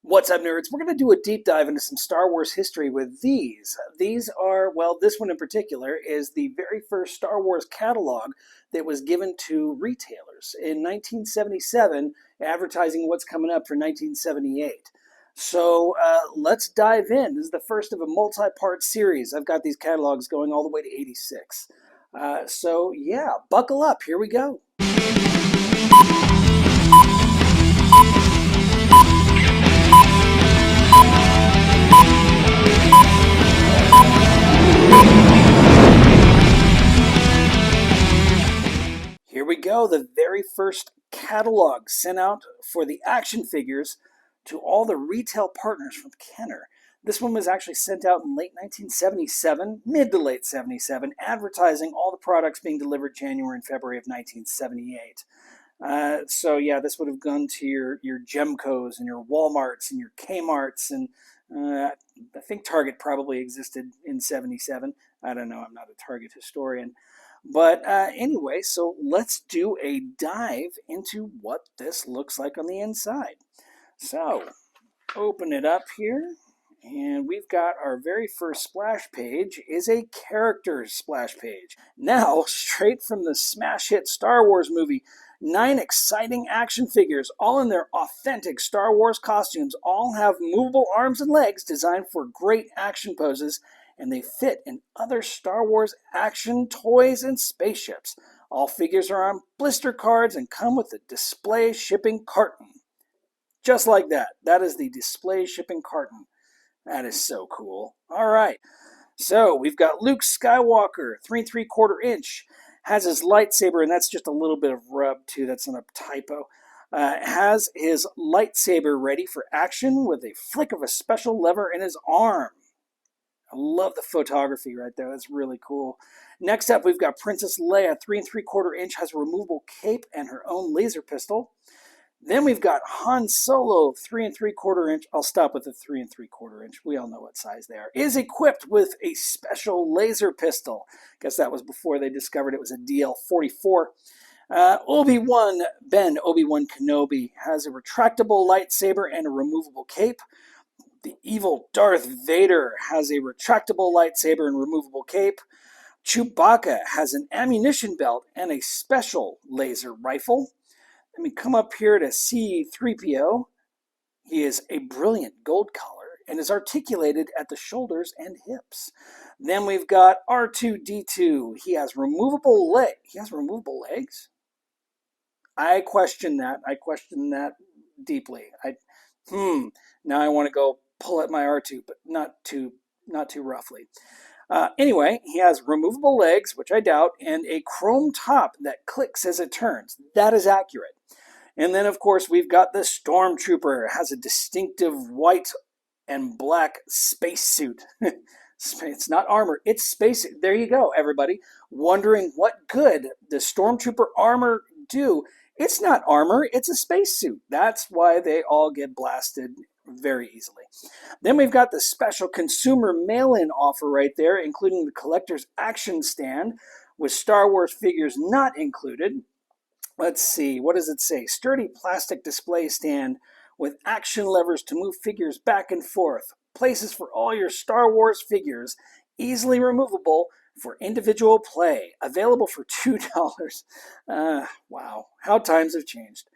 What's up, nerds? We're going to do a deep dive into some Star Wars history with these. These are, well, this one in particular is the very first Star Wars catalog that was given to retailers in 1977, advertising what's coming up for 1978. So let's dive in. This is the first of a multi-part series. I've got these catalogs going all the way to 86. So yeah, buckle up. Here we go. Here we go, the very first catalog sent out for the action figures to all the retail partners from Kenner. This one was actually sent out in late 1977, mid to late 77, advertising all the products being delivered January and February of 1978. So yeah, this would have gone to your Gemcos and your Walmarts and your Kmarts, and I think Target probably existed in 77. I don't know, I'm not a Target historian. But anyway, so let's do a dive into what this looks like on the inside. So, open it up here, and we've got our very first splash page is a characters splash page. Now, straight from the smash hit Star Wars movie, 9 exciting action figures, all in their authentic Star Wars costumes, all have movable arms and legs designed for great action poses, and they fit in other Star Wars action toys and spaceships. All figures are on blister cards and come with a display shipping carton. Just like that. That is the display shipping carton. That is so cool. All right. So we've got Luke Skywalker, 3 3/4 inch. Has his lightsaber, and that's just a little bit of rub too. That's not a typo. Has his lightsaber ready for action with a flick of a special lever in his arm. I love the photography right there. That's really cool. Next up, we've got Princess Leia, 3 3/4 inch, has a removable cape and her own laser pistol. Then we've got Han Solo, 3 3/4 inch. I'll stop with the 3 3/4 inch. We all know what size they are. Is equipped with a special laser pistol. Guess that was before they discovered it was a DL-44. Obi-Wan Kenobi has a retractable lightsaber and a removable cape. The evil Darth Vader has a retractable lightsaber and removable cape. Chewbacca has an ammunition belt and a special laser rifle. Let me come up here to C-3PO. He is a brilliant gold color and is articulated at the shoulders and hips. Then we've got R2-D2. He has removable legs? I question that. I question that deeply. Now I want to go pull at my R2, but not too roughly. Anyway, he has removable legs, which I doubt, and a chrome top that clicks as it turns. That is accurate. And then, of course, we've got the Stormtrooper. It has a distinctive white and black spacesuit. It's not armor, it's spacesuit. There you go, everybody. Wondering what good does Stormtrooper armor do? It's not armor, it's a spacesuit. That's why they all get blasted very easily. Then we've got the special consumer mail-in offer right there, including the collector's action stand with Star Wars figures not included. Let's see, what does it say? Sturdy plastic display stand with action levers to move figures back and forth. Places for all your Star Wars figures, easily removable for individual play. Available for $2. Wow, how times have changed.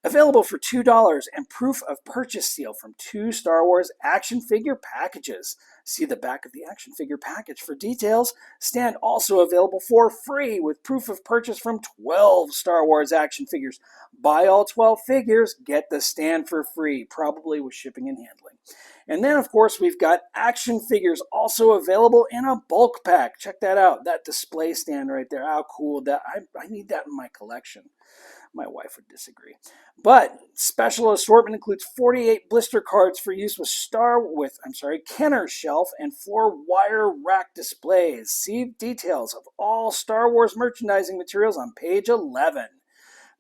Available for $2 and proof of purchase seal from 2 Star Wars action figure packages. See the back of the action figure package for details. Stand also available for free with proof of purchase from 12 Star Wars action figures. Buy all 12 figures, get the stand for free, probably with shipping and handling. And then, of course, we've got action figures also available in a bulk pack. Check that out, that display stand right there. How cool that! I need that in my collection. My wife would disagree. But special assortment includes 48 blister cards for use with Kenner shelf and 4 wire rack displays. See details of all Star Wars merchandising materials on page 11.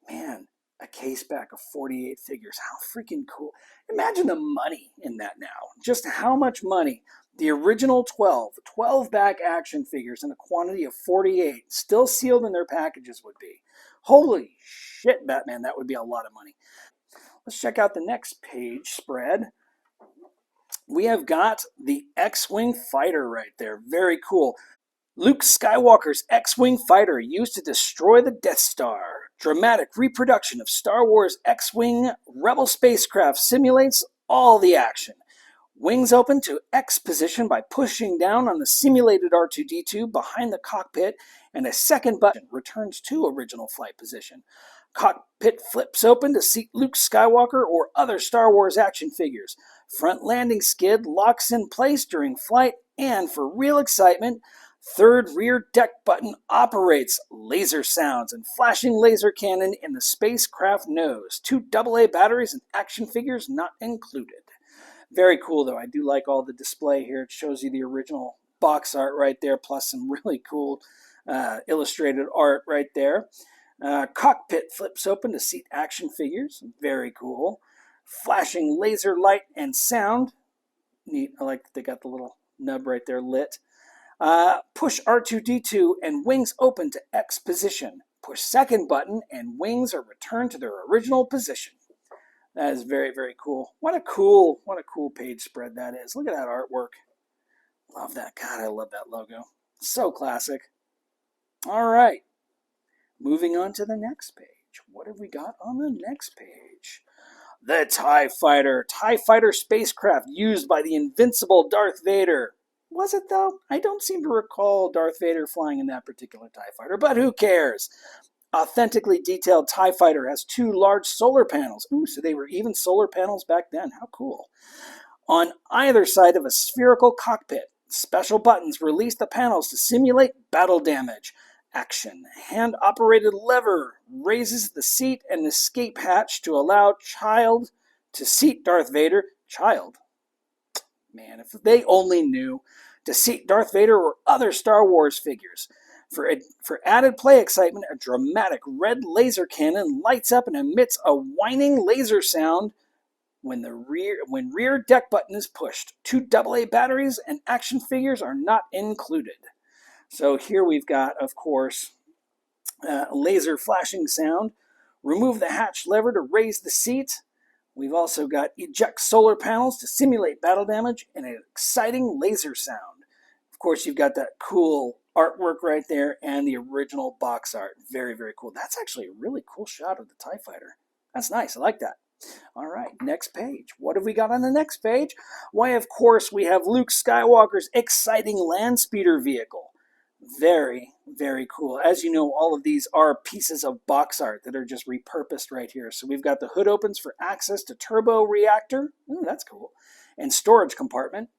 Man, a case back of 48 figures. How freaking cool. Imagine the money in that now. Just how much money the original 12 back action figures in a quantity of 48, still sealed in their packages would be. Holy shit, Batman, that would be a lot of money. Let's check out the next page spread. We have got the X-Wing Fighter right there. Very cool. Luke Skywalker's X-Wing Fighter used to destroy the Death Star. Dramatic reproduction of Star Wars X-Wing Rebel spacecraft simulates all the action. Wings open to X position by pushing down on the simulated R2-D2 behind the cockpit, and a second button returns to original flight position. Cockpit flips open to seat Luke Skywalker or other Star Wars action figures. Front landing skid locks in place during flight, and for real excitement, third rear deck button operates. Laser sounds and flashing laser cannon in the spacecraft nose. 2 AA batteries and action figures not included. Very cool, though. I do like all the display here. It shows you the original box art right there, plus some really cool illustrated art right there. Cockpit flips open to seat action figures. Very cool. Flashing laser light and sound. Neat. I like that they got the little nub right there lit. Push R2-D2 and wings open to X position. Push second button and wings are returned to their original position. That is very, very cool. What a cool page spread that is. Look at that artwork. Love that. God, I love that logo. So classic. All right. Moving on to the next page. What have we got on the next page? The TIE Fighter. TIE Fighter spacecraft used by the invincible Darth Vader. Was it, though? I don't seem to recall Darth Vader flying in that particular TIE Fighter, but who cares? Authentically detailed TIE Fighter has 2 large solar panels. Ooh, so they were even solar panels back then. How cool. On either side of a spherical cockpit, special buttons release the panels to simulate battle damage. Action. Hand-operated lever raises the seat and escape hatch to allow child to seat Darth Vader. Child? Man, if they only knew. To seat Darth Vader or other Star Wars figures. For added play excitement, a dramatic red laser cannon lights up and emits a whining laser sound when rear deck button is pushed. 2 AA batteries and action figures are not included. So here we've got, of course, laser flashing sound. Remove the hatch lever to raise the seat. We've also got eject solar panels to simulate battle damage and an exciting laser sound. Of course, you've got that cool artwork right there and the original box art. Very, very cool. That's actually a really cool shot of the TIE Fighter. That's nice. I like that. All right, next page. What have we got on the next page? Why, of course, we have Luke Skywalker's exciting Landspeeder vehicle. Very, very cool. As you know, all of these are pieces of box art that are just repurposed right here. So we've got the hood opens for access to turbo reactor. Ooh, that's cool. And storage compartment.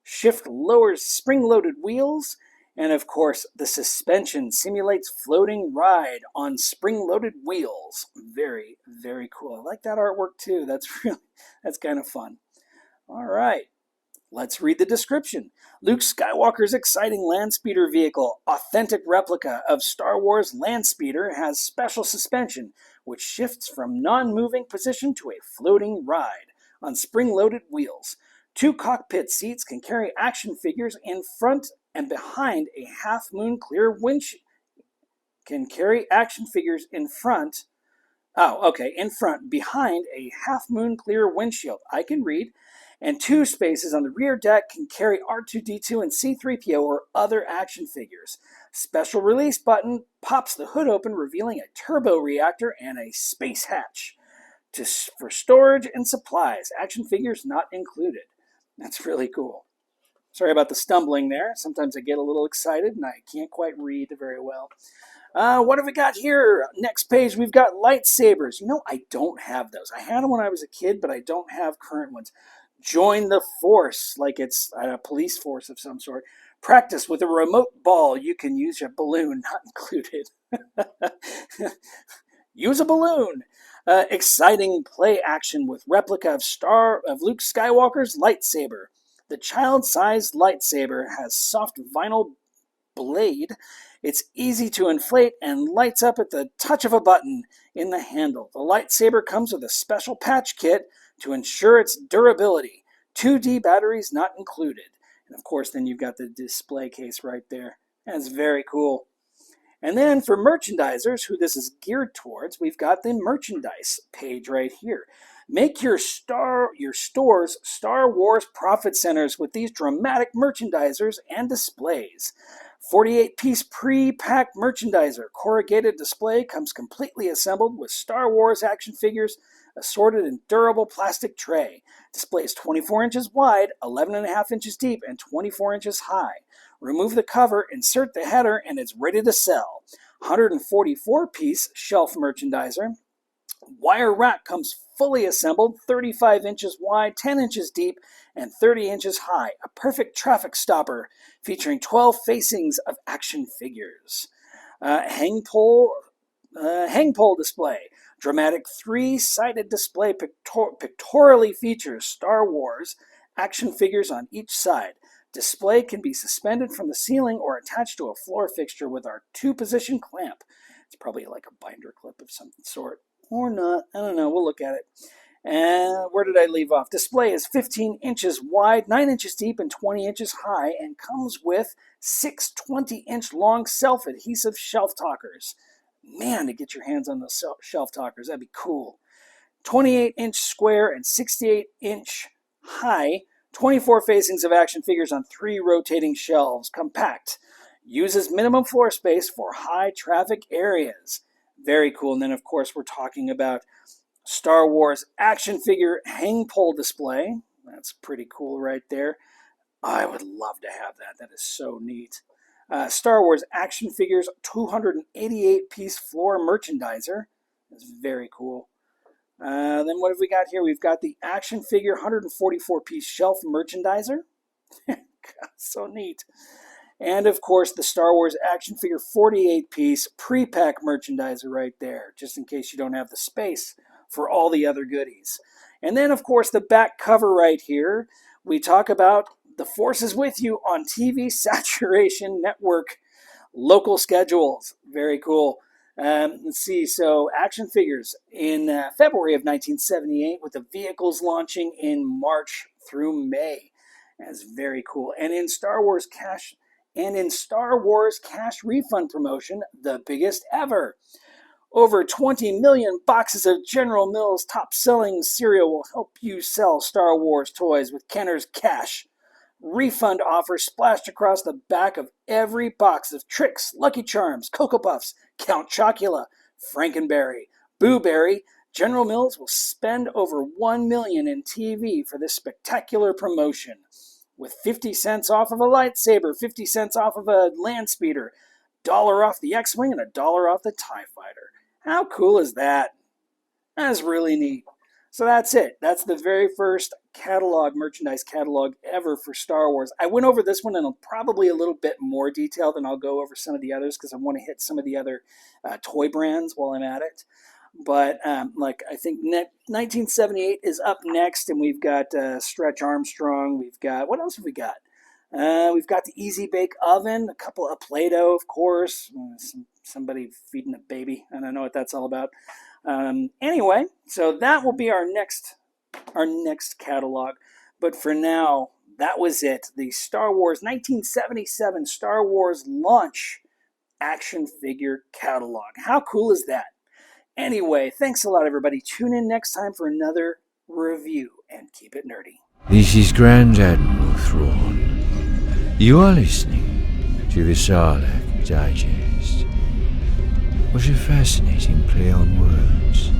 Shift lowers spring-loaded wheels. And of course, the suspension simulates floating ride on spring-loaded wheels. Very, very cool. I like that artwork too. That's kind of fun. All right. Let's read the description. Luke Skywalker's exciting Landspeeder vehicle, authentic replica of Star Wars Landspeeder, has special suspension, which shifts from non-moving position to a floating ride on spring-loaded wheels. 2 cockpit seats can carry action figures in front and behind a half-moon clear windshield. Can carry action figures in front. In front, behind a half-moon clear windshield. I can read. And 2 spaces on the rear deck can carry R2-D2 and C-3PO or other action figures. Special release button pops the hood open, revealing a turbo reactor and a space hatch for storage and supplies. Action figures not included. That's really cool. Sorry about the stumbling there. Sometimes I get a little excited and I can't quite read very well. What have we got here? Next page, we've got lightsabers. You know, I don't have those. I had them when I was a kid, but I don't have current ones. Join the force, like it's a police force of some sort. Practice with a remote ball. You can use a balloon, not included. Use a balloon. Exciting play action with replica of Luke Skywalker's lightsaber. The child-sized lightsaber has soft vinyl blade. It's easy to inflate and lights up at the touch of a button in the handle. The lightsaber comes with a special patch kit to ensure its durability. 2D batteries not included. And of course, then you've got the display case right there. That's very cool. And then for merchandisers, who this is geared towards, we've got the merchandise page right here. Make your stores Star Wars profit centers with these dramatic merchandisers and displays. 48-piece pre-packed merchandiser corrugated display comes completely assembled with Star Wars action figures assorted in durable plastic tray. Display is 24 inches wide, 11.5 inches deep, and 24 inches high. Remove the cover, insert the header, and it's ready to sell. 144-piece shelf merchandiser. Wire rack comes fully assembled, 35 inches wide, 10 inches deep, and 30 inches high. A perfect traffic stopper featuring 12 facings of action figures. Hang pole display. Dramatic three-sided display pictorially features Star Wars action figures on each side. Display can be suspended from the ceiling or attached to a floor fixture with our two-position clamp. It's probably like a binder clip of some sort. Or not. I don't know. We'll look at it. And where did I leave off? Display is 15 inches wide, 9 inches deep, and 20 inches high, and comes with 6 20-inch long self-adhesive shelf talkers. Man, to get your hands on those shelf talkers, that'd be cool. 28-inch square and 68-inch high, 24 facings of action figures on 3 rotating shelves. Compact. Uses minimum floor space for high traffic areas. Very cool. And then, of course, we're talking about Star Wars action figure hang pole display. That's pretty cool right there. I would love to have that. That is so neat. Star Wars action figures 288-piece floor merchandiser. That's very cool. Then what have we got here? We've got the action figure 144-piece shelf merchandiser. So neat. And, of course, the Star Wars action figure 48-piece pre-pack merchandiser right there, just in case you don't have the space for all the other goodies. And then, of course, the back cover right here, we talk about The Force is With You on TV Saturation Network local schedules. Very cool. Let's see, so action figures in February of 1978 with the vehicles launching in March through May. That's very cool. And in Star Wars cash refund promotion, the biggest ever. Over 20 million boxes of General Mills top-selling cereal will help you sell Star Wars toys with Kenner's cash refund offer splashed across the back of every box of Trix, Lucky Charms, Cocoa Puffs, Count Chocula, Frankenberry, Boo Berry. General Mills will spend over $1 million in TV for this spectacular promotion. With 50 cents off of a lightsaber, 50 cents off of a Landspeeder, $1 off the XWing, and $1 off the TIE Fighter. How cool is that? That's really neat. So that's it. That's the very first merchandise catalog ever for Star Wars. I went over this one in probably a little bit more detail than I'll go over some of the others because I want to hit some of the other toy brands while I'm at it. But I think 1978 is up next, and we've got Stretch Armstrong. We've got, what else have we got? We've got the Easy Bake Oven, a couple of Play-Doh, of course. Somebody feeding a baby. I don't know what that's all about. Anyway, so that will be our next catalog. But for now, that was it. The Star Wars 1977 Star Wars launch action figure catalog. How cool is that? Anyway, thanks a lot, everybody. Tune in next time for another review, and keep it nerdy. This is Grand Admiral Thrawn. You are listening to the Sarlacc Digest. What a fascinating play on words.